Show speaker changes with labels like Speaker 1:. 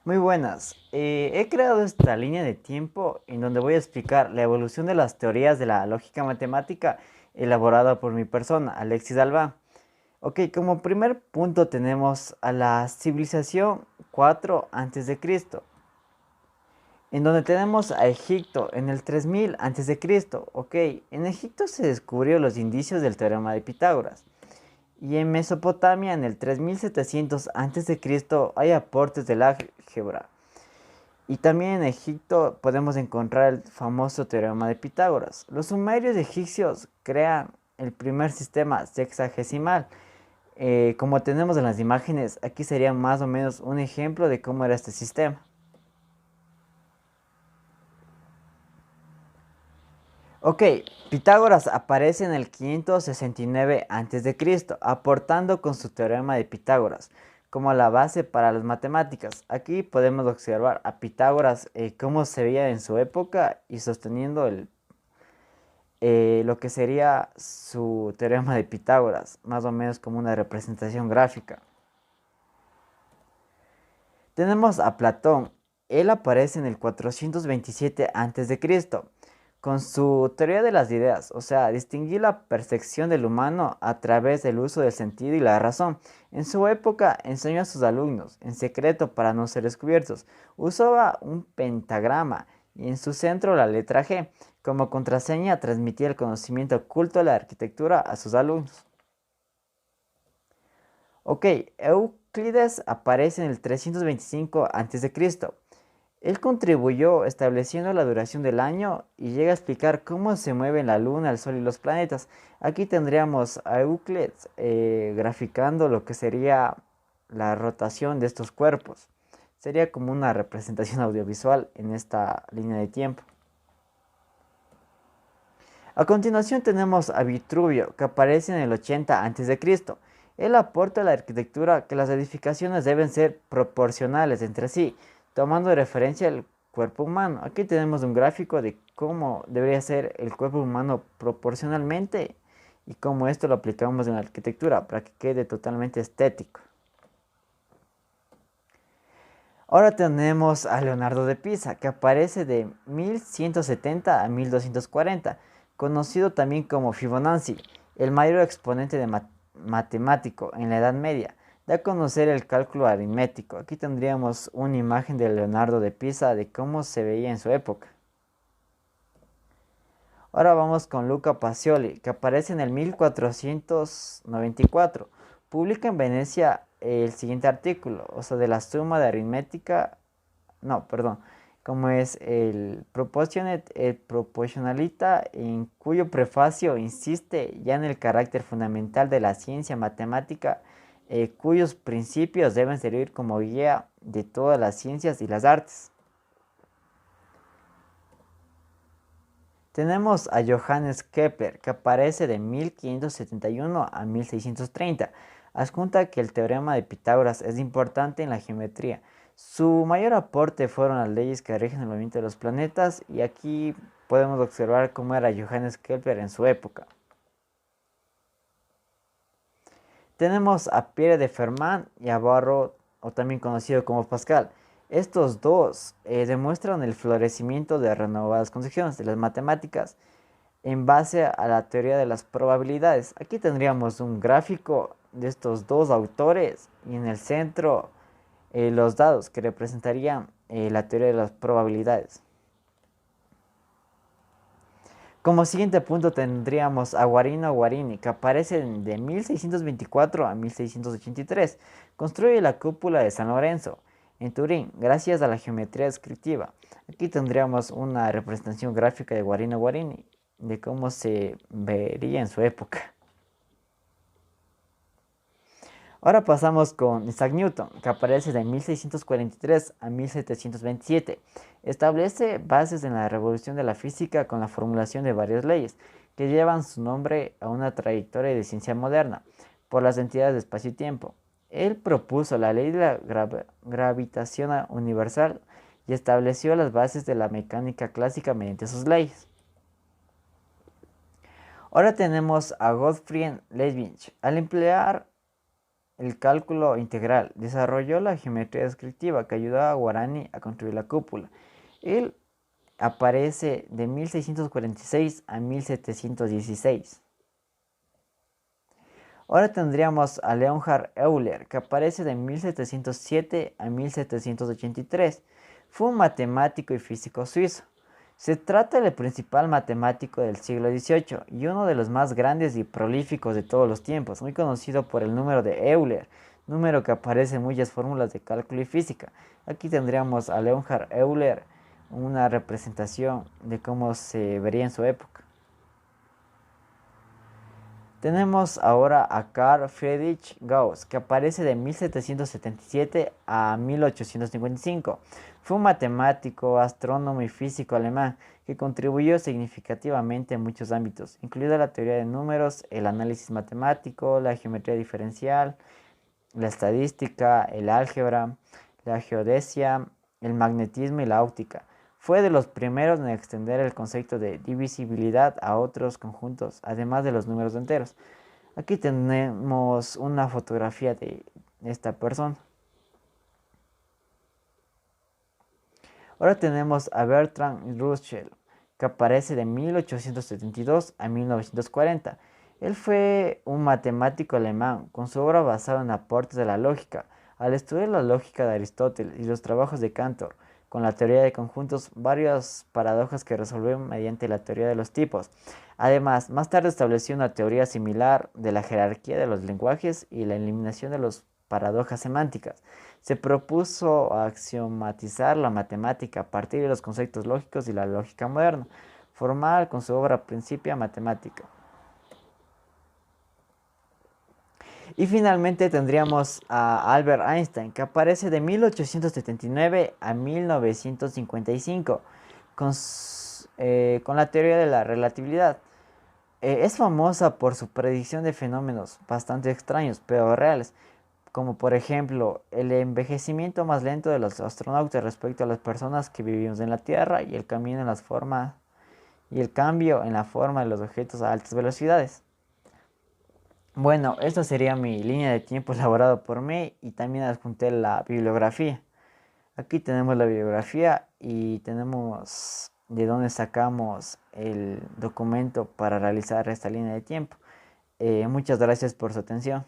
Speaker 1: Muy buenas. He creado esta línea de tiempo en donde voy a explicar la evolución de las teorías de la lógica matemática elaborada por mi persona, Alexis Alba. Ok, como primer punto tenemos a la civilización 4 Cristo, en donde tenemos a Egipto en el 3000 Cristo. Ok, en Egipto se descubrieron los indicios del teorema de Pitágoras. Y en Mesopotamia, en el 3700 Cristo hay aportes del álgebra. Y también en Egipto podemos encontrar el famoso teorema de Pitágoras. Los sumerios egipcios crean el primer sistema sexagesimal. Como tenemos en las imágenes, aquí sería más o menos un ejemplo de cómo era este sistema. Ok, Pitágoras aparece en el 569 Cristo, aportando con su teorema de Pitágoras como la base para las matemáticas. Aquí podemos observar a Pitágoras cómo se veía en su época y sosteniendo lo que sería su teorema de Pitágoras, más o menos como una representación gráfica. Tenemos a Platón. Él aparece en el 427 Cristo con su teoría de las ideas, o sea, distinguir la percepción del humano a través del uso del sentido y la razón. En su época enseñó a sus alumnos, en secreto para no ser descubiertos, usaba un pentagrama y en su centro la letra G. Como contraseña transmitía el conocimiento oculto de la arquitectura a sus alumnos. Ok, Euclides aparece en el 325 Cristo. Él contribuyó estableciendo la duración del año y llega a explicar cómo se mueven la luna, el sol y los planetas. Aquí tendríamos a Euclides graficando lo que sería la rotación de estos cuerpos. Sería como una representación audiovisual en esta línea de tiempo. A continuación tenemos a Vitruvio, que aparece en el 80 Cristo. Él aporta a la arquitectura que las edificaciones deben ser proporcionales entre sí, tomando de referencia el cuerpo humano. Aquí tenemos un gráfico de cómo debería ser el cuerpo humano proporcionalmente y cómo esto lo aplicamos en la arquitectura para que quede totalmente estético. Ahora tenemos a Leonardo de Pisa, que aparece de 1170 a 1240, conocido también como Fibonacci, el mayor exponente de matemático en la Edad Media. Da a conocer el cálculo aritmético. Aquí tendríamos una imagen de Leonardo de Pisa de cómo se veía en su época. Ahora vamos con Luca Pacioli, que aparece en el 1494. Publica en Venecia el siguiente artículo, o sea, de la suma de aritmética, no, perdón, como es el Proportionate et Proportionalita, en cuyo prefacio insiste ya en el carácter fundamental de la ciencia matemática, cuyos principios deben servir como guía de todas las ciencias y las artes. Tenemos a Johannes Kepler, que aparece de 1571 a 1630. Adjunta que el teorema de Pitágoras es importante en la geometría. Su mayor aporte fueron las leyes que rigen el movimiento de los planetas y aquí podemos observar cómo era Johannes Kepler en su época. Tenemos a Pierre de Fermat y a Barrow, o también conocido como Pascal. Estos dos demuestran el florecimiento de renovadas concepciones de las matemáticas en base a la teoría de las probabilidades. Aquí tendríamos un gráfico de estos dos autores y en el centro los dados que representarían la teoría de las probabilidades. Como siguiente punto tendríamos a Guarino Guarini, que aparece de 1624 a 1683. Construye la cúpula de San Lorenzo en Turín, gracias a la geometría descriptiva. Aquí tendríamos una representación gráfica de Guarino Guarini, de cómo se vería en su época. Ahora pasamos con Isaac Newton, que aparece de 1643 a 1727. Establece bases en la revolución de la física con la formulación de varias leyes que llevan su nombre a una trayectoria de ciencia moderna por las entidades de espacio y tiempo. Él propuso la ley de la gravitación universal y estableció las bases de la mecánica clásica mediante sus leyes. Ahora tenemos a Gottfried Leibniz. Al emplear el cálculo integral. Desarrolló la geometría descriptiva que ayudó a Guarani a construir la cúpula. Él aparece de 1646 a 1716. Ahora tendríamos a Leonhard Euler, que aparece de 1707 a 1783. Fue un matemático y físico suizo. Se trata del principal matemático del siglo XVIII y uno de los más grandes y prolíficos de todos los tiempos, muy conocido por el número de Euler, número que aparece en muchas fórmulas de cálculo y física. Aquí tendríamos a Leonhard Euler, una representación de cómo se vería en su época. Tenemos ahora a Carl Friedrich Gauss, que aparece de 1777 a 1855. Fue un matemático, astrónomo y físico alemán que contribuyó significativamente en muchos ámbitos, incluida la teoría de números, el análisis matemático, la geometría diferencial, la estadística, el álgebra, la geodesia, el magnetismo y la óptica. Fue de los primeros en extender el concepto de divisibilidad a otros conjuntos, además de los números enteros. Aquí tenemos una fotografía de esta persona. Ahora tenemos a Bertrand Russell, que aparece de 1872 a 1940. Él fue un matemático alemán, con su obra basada en aportes de la lógica. Al estudiar la lógica de Aristóteles y los trabajos de Cantor, con la teoría de conjuntos, varias paradojas que resolvió mediante la teoría de los tipos. Además, más tarde estableció una teoría similar de la jerarquía de los lenguajes y la eliminación de las paradojas semánticas. Se propuso axiomatizar la matemática a partir de los conceptos lógicos y la lógica moderna, formal con su obra Principia Mathematica. Y finalmente tendríamos a Albert Einstein, que aparece de 1879 a 1955 con la teoría de la relatividad. Es famosa por su predicción de fenómenos bastante extraños, pero reales, como por ejemplo el envejecimiento más lento de los astronautas respecto a las personas que vivimos en la Tierra y el cambio en la forma de los objetos a altas velocidades. Bueno, esta sería mi línea de tiempo elaborada por mí y también adjunté la bibliografía. Aquí tenemos la bibliografía y tenemos de dónde sacamos el documento para realizar esta línea de tiempo. Muchas gracias por su atención.